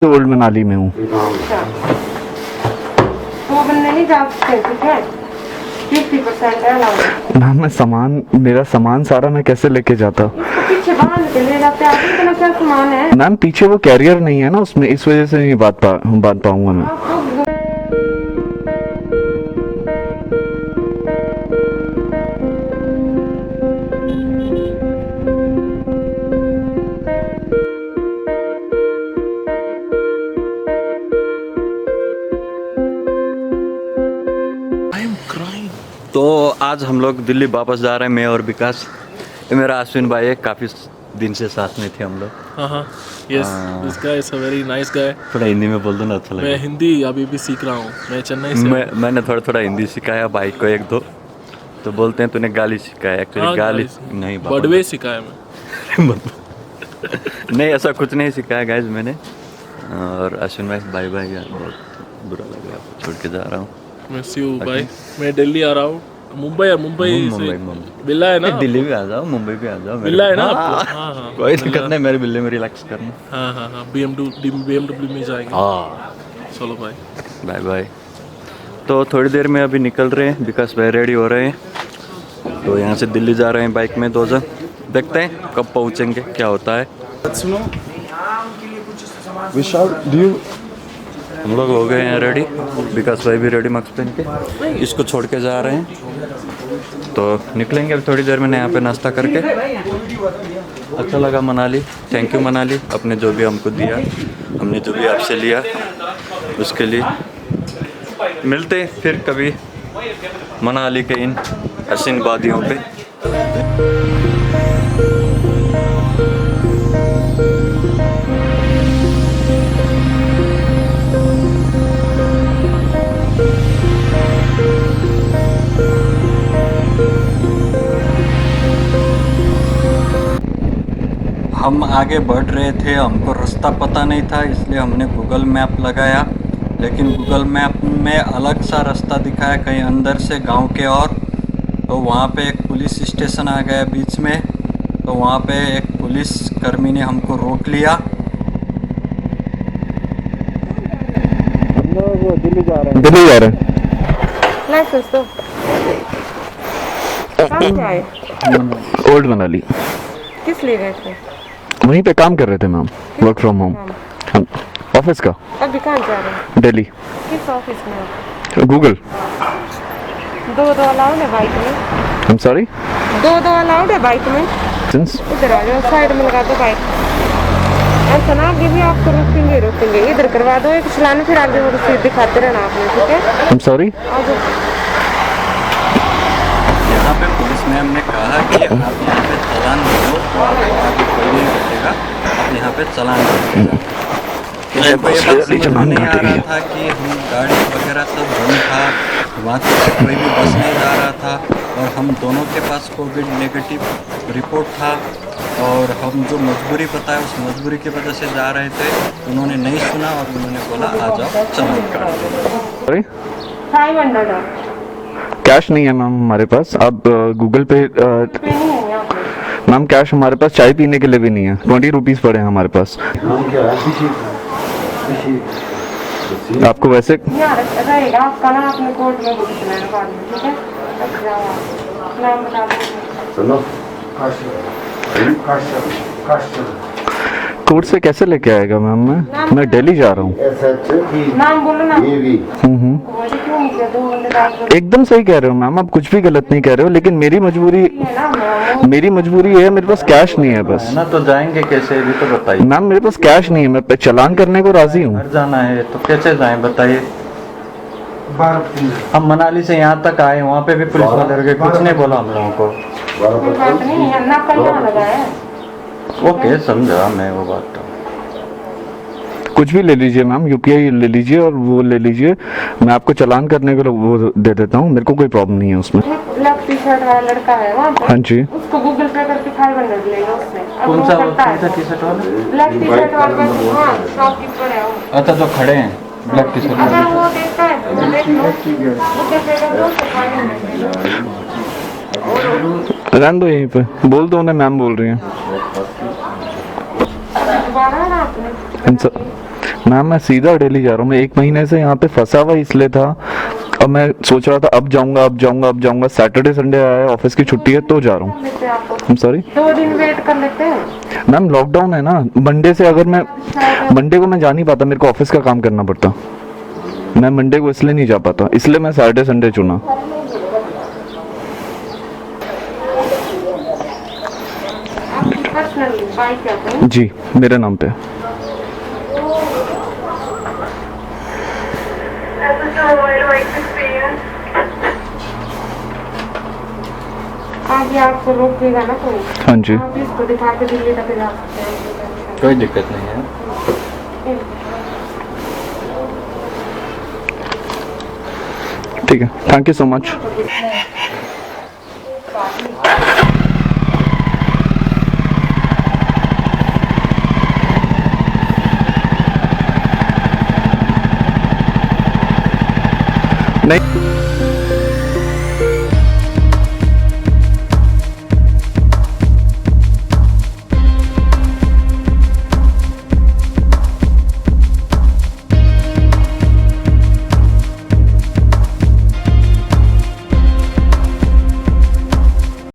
Old Manali में हूँ। अच्छा, तो अपन नहीं जा सकते, ठीक है? 50% है अलाउड। मैम मेरा सामान सारा मैं कैसे लेके जाता? इसको पीछे बांध के ले जाते, आगे इतना क्या सामान है? मैम पीछे वो कैरियर नहीं है ना उसमें, इस वजह से नहीं बांध पाऊंगा मैं। आपको तो आज हम लोग दिल्ली वापस जा रहे हैं, मैं और विकास। ये मेरा अश्विन भाई है, काफ़ी दिन से साथ में थे हम लोग। हाँ yes, this guy is a very nice guy. थोड़ा हिंदी में बोल दो ना, अच्छा मैं लगेगा। हिंदी अभी भी सीख रहा हूँ, मैं चेन्नई से मैंने थोड़ा हिंदी सिखाया भाई को, एक दो तो बोलते हैं तूने गाली सिखाया। एक्चुअली गाली नहीं, बड़वे सिखाया मैं। नहीं ऐसा कुछ नहीं सिखाया गाइज मैंने। और अश्विन भाई यार बहुत बुरा लगा, आपको छोड़ के जा रहा हूँ। मिस यू भाई। मैं दिल्ली आ रहा हूँ, मुंबई से बिल्ला है ना? दिल्ली भी आ जाओ, मुंबई भी आ जाओ। बिल्ला है ना आपको? हाँ कोई दिक्कत नहीं, मेरे बिल्ले में रिलैक्स करना। हाँ BMW में जाएंगे। हाँ चलो भाई, बाय बाय। तो थोड़ी देर में अभी निकल रहे हैं, विकास भाई रेडी हो रहे हैं। तो यहाँ से दिल्ली जा रहे हैं बाइक में 2 जन। देखते हैं कब पहुँचेंगे, क्या होता है। हम लोग हो गए हैं रेडी, विकास भाई भी रेडी मास्क पहन के। इसको छोड़ के जा रहे हैं, तो निकलेंगे अभी थोड़ी देर में यहाँ पे नाश्ता करके। अच्छा लगा मनाली, थैंक यू मनाली, अपने जो भी हमको दिया, हमने जो भी आपसे लिया उसके लिए। मिलते फिर कभी मनाली के इन हसीन वादियों पे। हम आगे बढ़ रहे थे, हमको रास्ता पता नहीं था, इसलिए हमने गूगल मैप लगाया, लेकिन गूगल मैप में अलग सा रास्ता दिखाया, कहीं अंदर से गांव के। और तो वहाँ पे एक पुलिस स्टेशन आ गया बीच में, तो वहाँ पे एक पुलिस कर्मी ने हमको रोक लिया। हम लोग दिल्ली जा रहे हैं। लाइसेंस तो कहाँ से आए? ओल्ड मनाली। किस लिए गए थे? वहीं पे काम कर रहे थे ma'am, work from home. Office का। अभी कहाँ जा रहे हैं? दिल्ली। किस ऑफिस में? गूगल। दो अलाउड है बाइक में? I'm sorry? दो अलाउड है बाइक में? Since? इधर आ जाओ, साइड में लगा दो बाइक। ऐसा ना आगे भी आपको रोकेंगे, इधर करवा दो एक चलान, फिर आगे वो रसीद दिखाते रहना आपने, ठीक है? I'm sorry? आ जाओ। यहाँ पे पुलिस मैम ने कहा कि आप यहाँ पे चालान दो, तो आगे कोई नहीं रुकेगा, आप यहाँ पे चालान दीजिएगा। किसी को ये बात समझ नहीं आ रहा था कि हम गाड़ी वगैरह सब बंद था, वहाँ से कोई भी बस नहीं जा रहा था, और हम दोनों के पास कोविड नेगेटिव रिपोर्ट था, और हम जो मजबूरी बताया उस मजबूरी की वजह से जा रहे थे। उन्होंने नहीं सुना और उन्होंने बोला आ जाओ चालान काट दो। Sorry? 500 कैश नहीं है मैम हमारे पास। आप गूगल पे नहीं है यहाँ पे। मैम कैश हमारे पास चाय पीने के लिए भी नहीं है। 20 रुपीज़ पड़े हैं हमारे पास। आपको वैसे यहाँ रहेगा आपका ना, अपने कोर्ट में पूछना है बाद में, ठीक है? अब जाओ आप, नाम बता दो। कोर्ट से कैसे लेके आएगा मैम? मैं दिल्ली जा रहा हूँ। नाम बोलो ना। मुझे क्यों नहीं किया 2 घंटे बाद? एकदम सही कह रहे हो मैम, आप कुछ भी गलत नहीं कह रहे हो, लेकिन मेरी मजबूरी है ना मैम? है, मेरे पास कैश नहीं है बस। ना तो जाएंगे कैसे, ये भी तो बताइए। मैम मेरे पास कैश नहीं है, मैं चालान करने को राजी हूँ। घर जाना है तो कैसे जाएं बताइए। हम मनाली से यहाँ तक आए, वहाँ पे भी पुलिस वाले रुके, कुछ नहीं बोला हम लोगों को। कोई बात नहीं है ना, कल यहाँ लगा है। ओके समझा मैं वो बात। कुछ भी ले लीजिए मैम, यूपीआई ले लीजिए और वो ले लीजिए, मैं आपको चालान करने को वो दे देता हूँ, मेरे को कोई प्रॉब्लम नहीं है उसमें। ब्लैक टी शर्ट वाला लड़का है वहाँ पे, हाँ जी। उसको गूगल पे करके 500 लेगा उसने। कौन सा टी शर्ट वाला? ब्लैक टी शर्ट वाला, हाँ शॉपकीपर है वो। अच्छा जो खड़े हैं ब्लैक टी शर्ट अगर वाले। वो देखता है तो वो देख लो, उसके पेपर दो से 500 रहने दो यहीं पे, बोल दो उन्हें मैम बोल रही हैं। दोबारा ना आपने मैम मैं सीधा दिल्ली जा रहा हूँ, मैं 1 महीने से यहाँ पे फंसा हुआ इसलिए था। अब मैं सोच रहा था अब जाऊंगा। सैटरडे संडे आया है, ऑफिस की छुट्टी है तो जा रहा हूँ। लेते आपको I'm सॉरी 2 दिन वेट कर लेते हैं। मैम, लॉकडाउन है ना, मंडे से अगर मैं मंडे को मैं जा नहीं पाता, मेरे को ऑफिस का काम करना पड़ता। मैं मंडे को इसलिए नहीं जा पाता, इसलिए मैं सैटरडे संडे चुना। पर्सनल बाइक क्या है? जी मेरे नाम पे। आगे आपको रोकेगा ना कोई, हाँ जी आप इसको दिखा के दिल्ली तक जा सकते हैं। कोई दिक्कत नहीं है। ठीक है, थैंक यू सो मच। नहीं